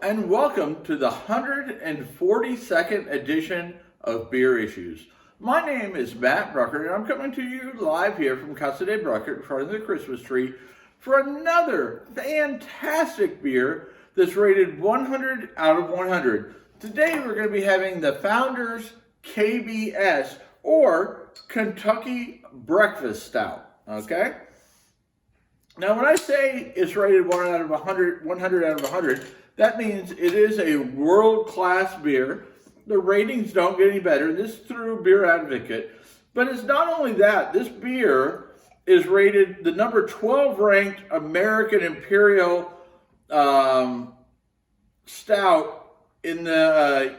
and welcome to the 142nd edition of Beer Issues. My name is Matt Brucker, and I'm coming to you live here from Casa de Brucker in front of the Christmas tree for another fantastic beer that's rated 100 out of 100. Today we're going to be having the Founders KBS, or Kentucky Breakfast Stout, okay? Now, when I say it's rated 100 out of 100, that means it is a world-class beer. The ratings don't get any better. This is through Beer Advocate. But it's not only that. This beer is rated the number 12 ranked American Imperial Stout in the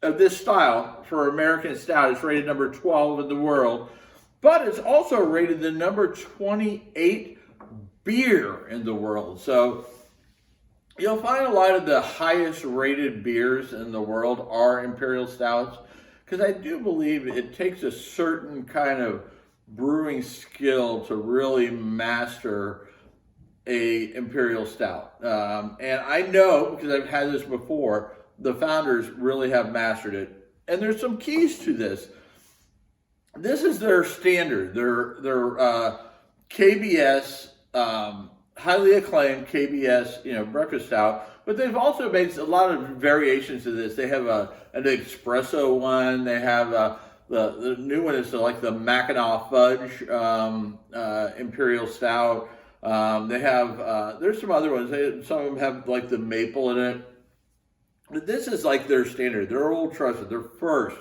of this style for American Stout. It's rated number 12 in the world. But it's also rated the number 28 beer in the world. So you'll find a lot of the highest rated beers in the world are Imperial Stouts, because I do believe it takes a certain kind of brewing skill to really master a Imperial Stout. And I know, because I've had this before, the Founders really have mastered it. And there's some keys to this. This is their standard, their KBS, highly acclaimed KBS, breakfast stout. But they've also made a lot of variations to this. They have an espresso one. They have the new one is like the Mackinac Fudge Imperial Stout. They have there's some other ones. Some of them have like the maple in it. But this is like their standard. They're old trusted. They're first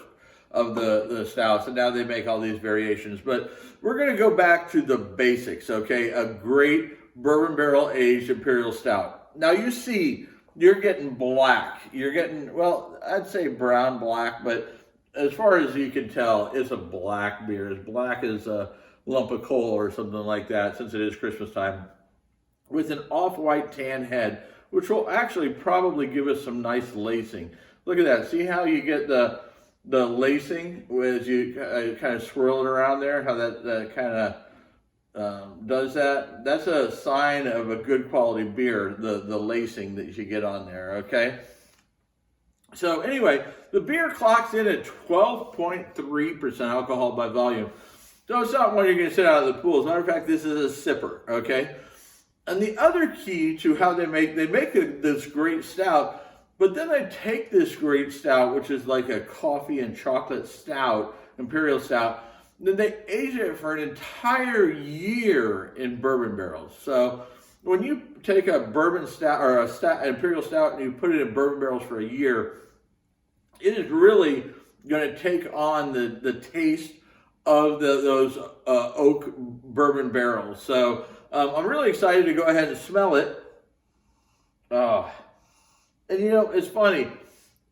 of the stouts, and now they make all these variations. But we're going to go back to the basics, okay? A great bourbon barrel aged Imperial Stout. Now you see, you're getting black. You're getting, well, I'd say brown black, but as far as you can tell, it's a black beer. As black as a lump of coal or something like that, since it is Christmas time, with an off-white tan head, which will actually probably give us some nice lacing. Look at that. See how you get the lacing as you kind of swirl it around there, how that kind of does that? That's a sign of a good quality beer, the lacing that you get on there, okay? So anyway, the beer clocks in at 12.3% alcohol by volume. So it's not one you're going to sit out of the pool. As a matter of fact, this is a sipper, okay? And the other key to how they make this great stout, but then they take this great stout, which is like a coffee and chocolate stout, Imperial Stout, then they age it for an entire year in bourbon barrels. So when you take a bourbon stout or an Imperial Stout and you put it in bourbon barrels for a year, it is really going to take on the taste of those oak bourbon barrels. So I'm really excited to go ahead and smell it. And it's funny,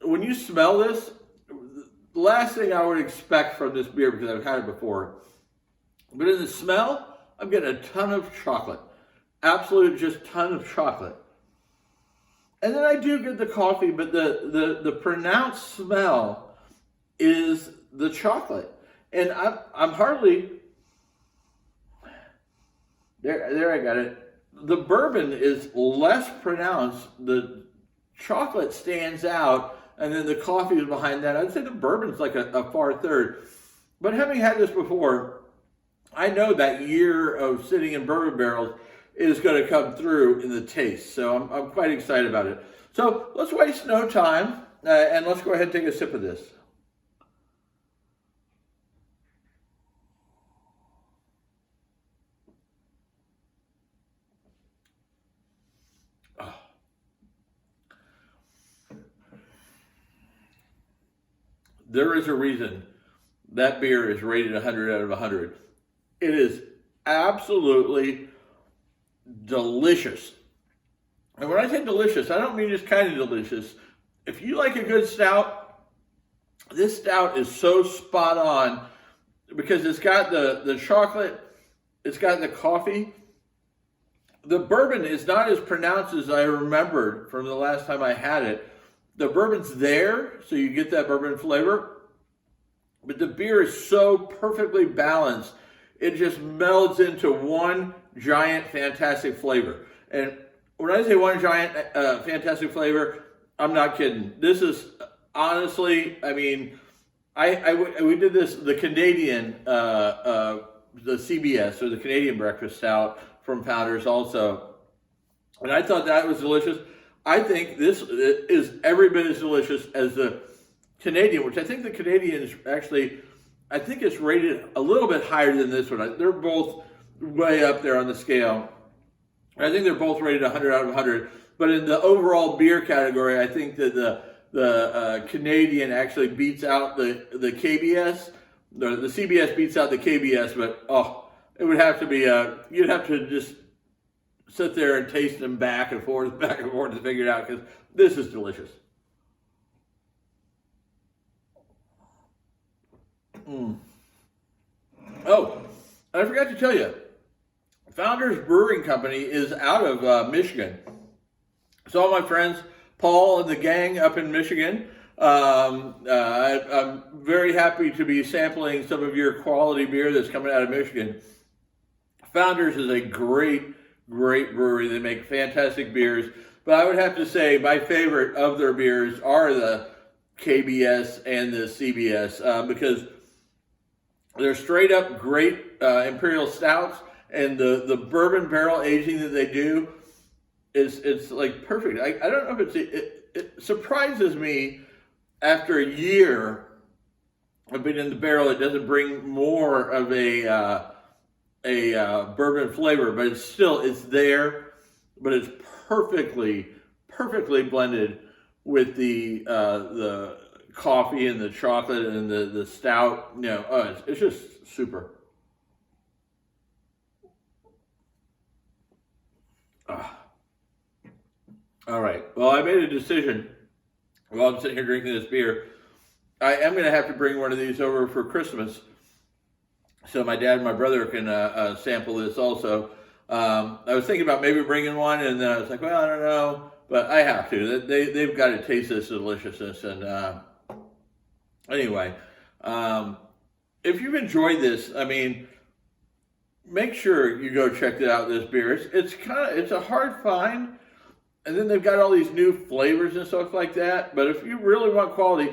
when you smell this, the last thing I would expect from this beer, because I've had it before, but in the smell, I'm getting a ton of chocolate. Absolute just ton of chocolate. And then I do get the coffee, but the pronounced smell is the chocolate. And I'm hardly, there I got it. The bourbon is less pronounced. The chocolate stands out, and then the coffee is behind that. I'd say the bourbon's like a far third. But having had this before, I know that year of sitting in bourbon barrels is going to come through in the taste. So I'm quite excited about it. So let's waste no time, and let's go ahead and take a sip of this. There is a reason that beer is rated 100 out of 100. It is absolutely delicious. And when I say delicious, I don't mean just kind of delicious. If you like a good stout, this stout is so spot on because it's got the chocolate, it's got the coffee. The bourbon is not as pronounced as I remembered from the last time I had it. The bourbon's there, so you get that bourbon flavor, but the beer is so perfectly balanced, it just melds into one giant fantastic flavor. And when I say one giant fantastic flavor, I'm not kidding. This is honestly, I mean, we did this, the Canadian, the CBS, or the Canadian Breakfast Stout from Founders also. And I thought that was delicious. I think this is every bit as delicious as the Canadian, which I think the Canadian is actually, I think it's rated a little bit higher than this one. They're both way up there on the scale. I think they're both rated 100 out of 100. But in the overall beer category, I think that the Canadian actually beats out the KBS. The CBS beats out the KBS, but it would have to be you'd have to just sit there and taste them back and forth to figure it out, because this is delicious. Oh, I forgot to tell you, Founders Brewing Company is out of Michigan. So all my friends, Paul and the gang up in Michigan, I'm very happy to be sampling some of your quality beer that's coming out of Michigan. Founders is a great brewery. They make fantastic beers. But I would have to say my favorite of their beers are the KBS and the CBS because they're straight up great imperial stouts, and the bourbon barrel aging that they do it's like perfect. I don't know if it surprises me after a year of being in the barrel, it doesn't bring more of a bourbon flavor, but it's there, but it's perfectly blended with the coffee and the chocolate and the stout. It's just super. All right. Well, I made a decision while I'm sitting here drinking this beer. I am going to have to bring one of these over for Christmas, so my dad and my brother can sample this also. I was thinking about maybe bringing one, and then I was like, well, I don't know, but I have to. They've got to taste this deliciousness. And anyway, if you've enjoyed this, I mean, make sure you go check it out. This beer, it's a hard find, and then they've got all these new flavors and stuff like that. But if you really want quality,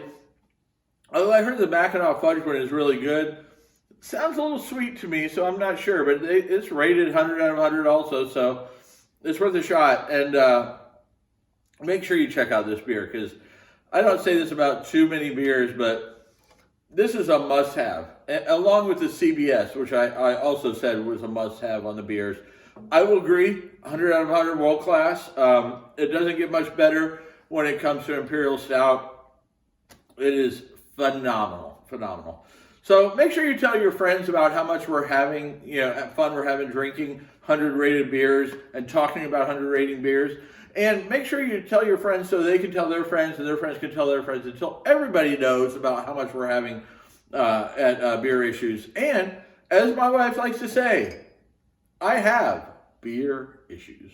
although I heard the Mackinac Fudge one is really good. Sounds a little sweet to me, so I'm not sure, but it's rated 100 out of 100 also, so it's worth a shot. And make sure you check out this beer, because I don't say this about too many beers, but this is a must-have, along with the CBS, which I also said was a must-have on the beers. I will agree, 100 out of 100, world class. It doesn't get much better when it comes to Imperial Stout. It is phenomenal. So make sure you tell your friends about how much we're having, fun we're having drinking 100 rated beers and talking about 100 rating beers. And make sure you tell your friends so they can tell their friends and their friends can tell their friends until everybody knows about how much we're having at Beer Issues. And as my wife likes to say, I have beer issues.